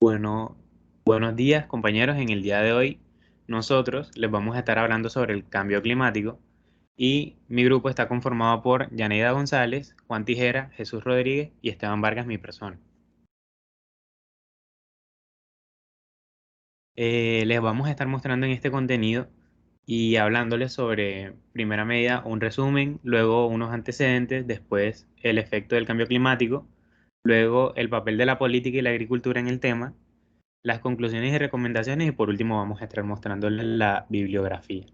Bueno, buenos días compañeros. En el día de hoy nosotros les vamos a estar hablando sobre el cambio climático y mi grupo está conformado por Yaneida González, Juan Tijera, Jesús Rodríguez y Esteban Vargas, mi persona. Les vamos a estar mostrando en este contenido y hablándoles sobre, primera medida, un resumen, luego unos antecedentes, después el efecto del cambio climático, luego el papel de la política y la agricultura en el tema, las conclusiones y recomendaciones y por último vamos a estar mostrándoles la bibliografía.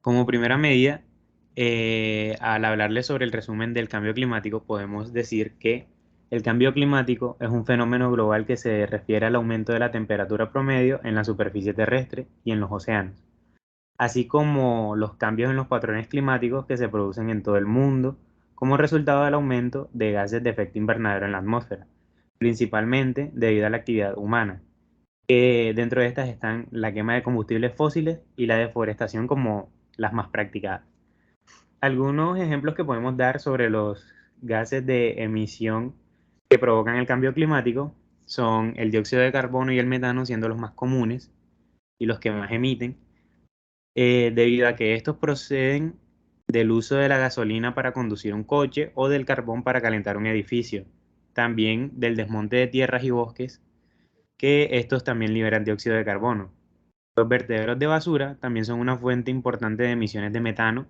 Como primera medida, al hablarles sobre el resumen del cambio climático, podemos decir que el cambio climático es un fenómeno global que se refiere al aumento de la temperatura promedio en la superficie terrestre y en los océanos, así como los cambios en los patrones climáticos que se producen en todo el mundo como resultado del aumento de gases de efecto invernadero en la atmósfera, principalmente debido a la actividad humana. Dentro de estas están la quema de combustibles fósiles y la deforestación como las más practicadas. Algunos ejemplos que podemos dar sobre los gases de emisión que provocan el cambio climático son el dióxido de carbono y el metano siendo los más comunes y los que más emiten, debido a que estos proceden del uso de la gasolina para conducir un coche o del carbón para calentar un edificio, también del desmonte de tierras y bosques, que estos también liberan dióxido de carbono. Los vertederos de basura también son una fuente importante de emisiones de metano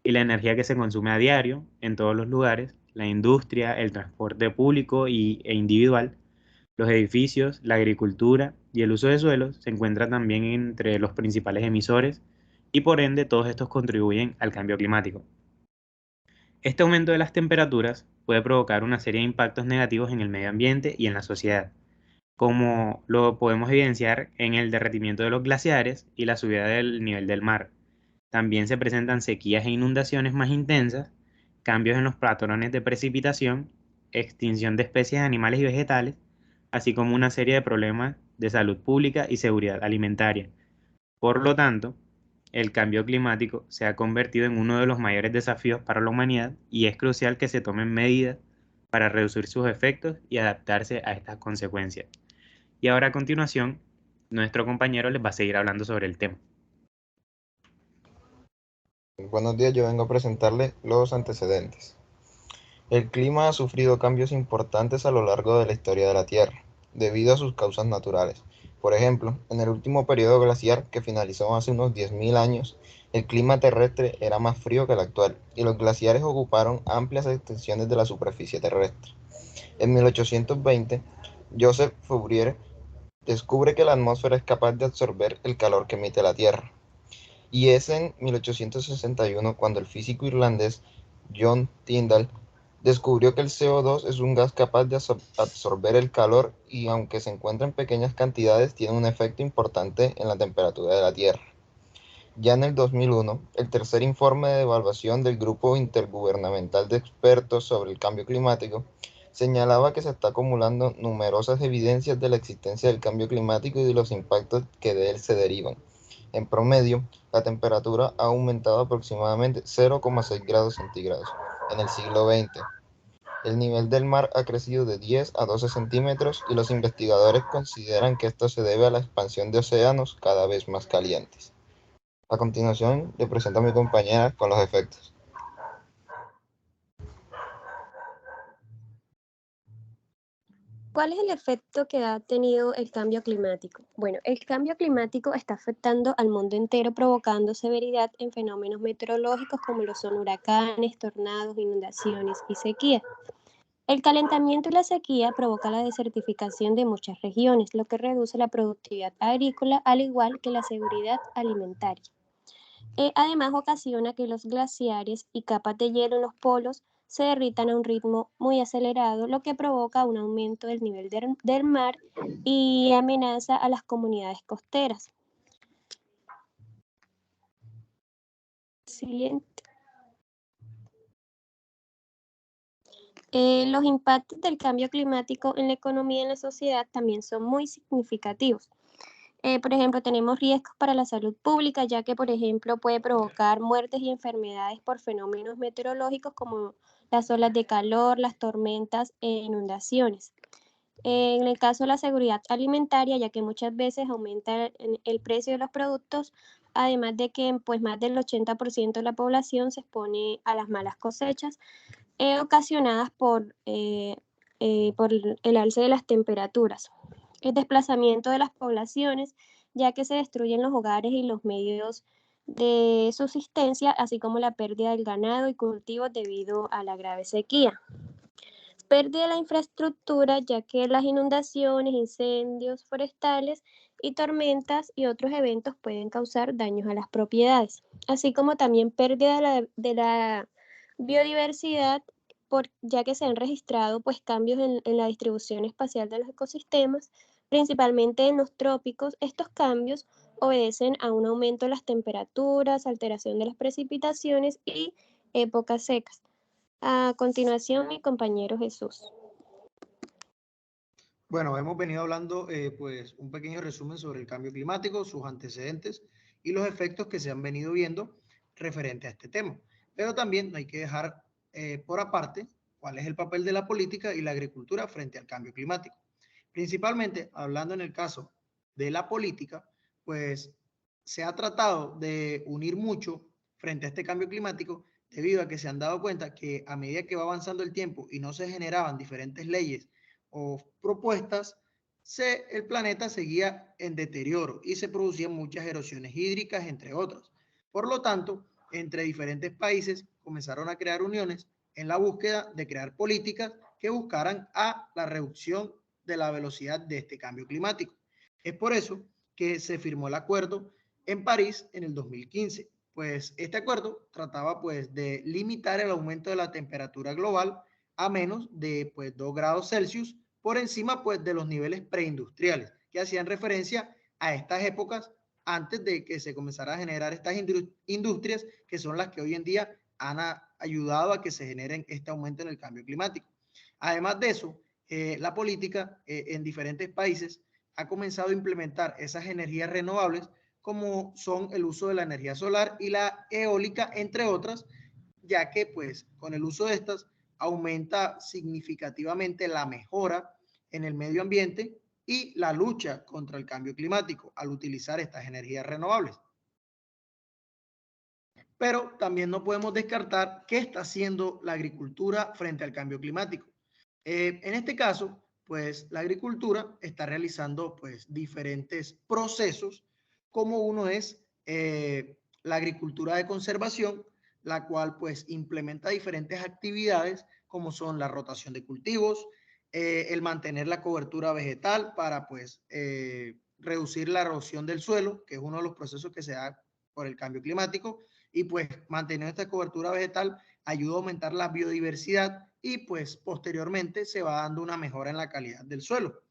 y la energía que se consume a diario en todos los lugares, la industria, el transporte público e individual, los edificios, la agricultura y el uso de suelos se encuentran también entre los principales emisores y por ende todos estos contribuyen al cambio climático. Este aumento de las temperaturas puede provocar una serie de impactos negativos en el medio ambiente y en la sociedad, como lo podemos evidenciar en el derretimiento de los glaciares y la subida del nivel del mar. También se presentan sequías e inundaciones más intensas, cambios en los patrones de precipitación, extinción de especies animales y vegetales, así como una serie de problemas de salud pública y seguridad alimentaria. Por lo tanto, el cambio climático se ha convertido en uno de los mayores desafíos para la humanidad y es crucial que se tomen medidas para reducir sus efectos y adaptarse a estas consecuencias. Y ahora a continuación, nuestro compañero les va a seguir hablando sobre el tema. Buenos días, yo vengo a presentarle los antecedentes. El clima ha sufrido cambios importantes a lo largo de la historia de la Tierra, debido a sus causas naturales. Por ejemplo, en el último periodo glaciar, que finalizó hace unos 10.000 años, el clima terrestre era más frío que el actual, y los glaciares ocuparon amplias extensiones de la superficie terrestre. En 1820, Joseph Fourier descubre que la atmósfera es capaz de absorber el calor que emite la Tierra. Y es en 1861 cuando el físico irlandés John Tyndall descubrió que el CO2 es un gas capaz de absorber el calor y aunque se encuentra en pequeñas cantidades tiene un efecto importante en la temperatura de la Tierra. Ya en el 2001, el tercer informe de evaluación del Grupo Intergubernamental de Expertos sobre el Cambio Climático señalaba que se está acumulando numerosas evidencias de la existencia del cambio climático y de los impactos que de él se derivan. En promedio, la temperatura ha aumentado aproximadamente 0,6 grados centígrados en el siglo XX. El nivel del mar ha crecido de 10 a 12 centímetros y los investigadores consideran que esto se debe a la expansión de océanos cada vez más calientes. A continuación, le presento a mi compañera con los efectos. ¿Cuál es el efecto que ha tenido el cambio climático? Bueno, el cambio climático está afectando al mundo entero, provocando severidad en fenómenos meteorológicos como lo son huracanes, tornados, inundaciones y sequías. El calentamiento y la sequía provoca la desertificación de muchas regiones, lo que reduce la productividad agrícola, al igual que la seguridad alimentaria. Además, ocasiona que los glaciares y capas de hielo en los polos se derritan a un ritmo muy acelerado, lo que provoca un aumento del nivel del mar y amenaza a las comunidades costeras. Siguiente. Los impactos del cambio climático en la economía y en la sociedad también son muy significativos. Por ejemplo, tenemos riesgos para la salud pública, ya que, por ejemplo, puede provocar muertes y enfermedades por fenómenos meteorológicos como las olas de calor, las tormentas e inundaciones. En el caso de la seguridad alimentaria, ya que muchas veces aumenta el precio de los productos, además de que pues, más del 80% de la población se expone a las malas cosechas ocasionadas por el alce de las temperaturas. El desplazamiento de las poblaciones, ya que se destruyen los hogares y los medios de subsistencia, así como la pérdida del ganado y cultivos debido a la grave sequía. Pérdida de la infraestructura, ya que las inundaciones, incendios forestales y tormentas y otros eventos pueden causar daños a las propiedades, así como también pérdida de la biodiversidad, ya que se han registrado pues, cambios en la distribución espacial de los ecosistemas, principalmente en los trópicos. Estos cambios obedecen a un aumento de las temperaturas, alteración de las precipitaciones y épocas secas. A continuación, mi compañero Jesús. Bueno, hemos venido hablando pues un pequeño resumen sobre el cambio climático, sus antecedentes y los efectos que se han venido viendo referente a este tema. Pero también no hay que dejar por aparte cuál es el papel de la política y la agricultura frente al cambio climático. Principalmente, hablando en el caso de la política, pues se ha tratado de unir mucho frente a este cambio climático debido a que se han dado cuenta que a medida que va avanzando el tiempo y no se generaban diferentes leyes o propuestas, el planeta seguía en deterioro y se producían muchas erosiones hídricas, entre otras. Por lo tanto, entre diferentes países comenzaron a crear uniones en la búsqueda de crear políticas que buscaran a la reducción de la velocidad de este cambio climático. Es por eso que se firmó el acuerdo en París en el 2015, pues este acuerdo trataba pues de limitar el aumento de la temperatura global a menos de pues 2 grados Celsius por encima pues de los niveles preindustriales que hacían referencia a estas épocas antes de que se comenzara a generar estas industrias que son las que hoy en día han ayudado a que se generen este aumento en el cambio climático. Además de eso, la política en diferentes países ha comenzado a implementar esas energías renovables como son el uso de la energía solar y la eólica, entre otras, ya que pues con el uso de estas aumenta significativamente la mejora en el medio ambiente y la lucha contra el cambio climático al utilizar estas energías renovables. Pero también no podemos descartar qué está haciendo la agricultura frente al cambio climático. En este caso, pues la agricultura está realizando pues diferentes procesos, como uno es la agricultura de conservación, la cual pues implementa diferentes actividades como son la rotación de cultivos, el mantener la cobertura vegetal para pues reducir la erosión del suelo, que es uno de los procesos que se da por el cambio climático, y pues mantener esta cobertura vegetal ayuda a aumentar la biodiversidad y pues posteriormente se va dando una mejora en la calidad del suelo.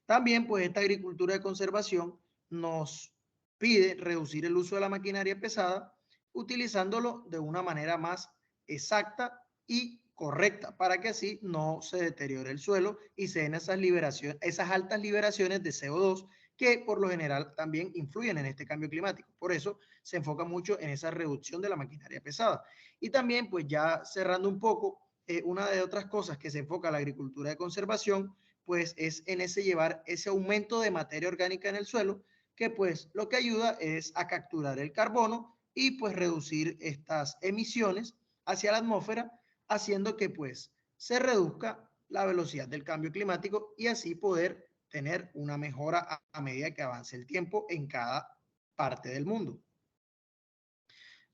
También pues esta agricultura de conservación nos pide reducir el uso de la maquinaria pesada utilizándolo de una manera más exacta y correcta para que así no se deteriore el suelo y se den esas altas liberaciones de CO2 que por lo general también influyen en este cambio climático. Por eso se enfoca mucho en esa reducción de la maquinaria pesada. Y también, pues ya cerrando un poco, una de otras cosas que se enfoca a la agricultura de conservación, pues es en ese llevar ese aumento de materia orgánica en el suelo, que pues lo que ayuda es a capturar el carbono y pues reducir estas emisiones hacia la atmósfera, haciendo que pues se reduzca la velocidad del cambio climático y así poder tener una mejora a medida que avance el tiempo en cada parte del mundo.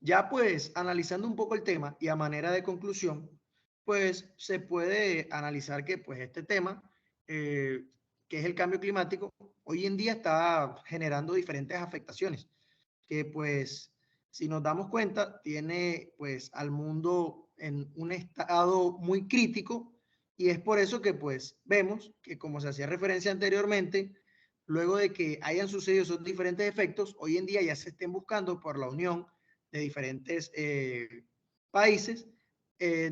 Ya pues analizando un poco el tema y a manera de conclusión, pues se puede analizar que pues este tema, que es el cambio climático, hoy en día está generando diferentes afectaciones, que pues si nos damos cuenta tiene pues al mundo en un estado muy crítico y es por eso que pues vemos que como se hacía referencia anteriormente, luego de que hayan sucedido esos diferentes efectos, hoy en día ya se estén buscando por la unión de diferentes países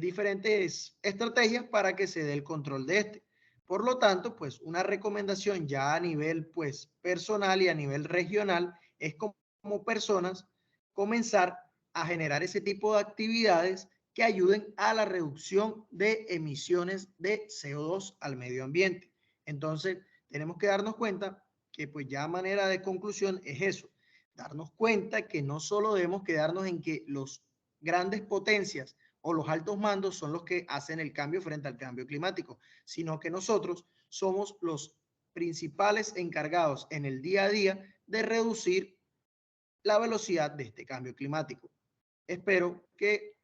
diferentes estrategias para que se dé el control de este. Por lo tanto, pues una recomendación ya a nivel pues personal y a nivel regional es como personas comenzar a generar ese tipo de actividades que ayuden a la reducción de emisiones de CO2 al medio ambiente. Entonces, tenemos que darnos cuenta que pues ya a manera de conclusión es eso, darnos cuenta que no solo debemos quedarnos en que los grandes potencias o los altos mandos son los que hacen el cambio frente al cambio climático, sino que nosotros somos los principales encargados en el día a día de reducir la velocidad de este cambio climático. Espero que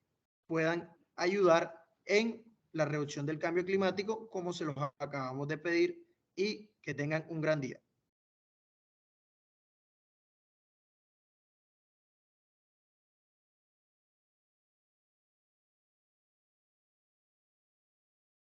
puedan ayudar en la reducción del cambio climático como se los acabamos de pedir y que tengan un gran día.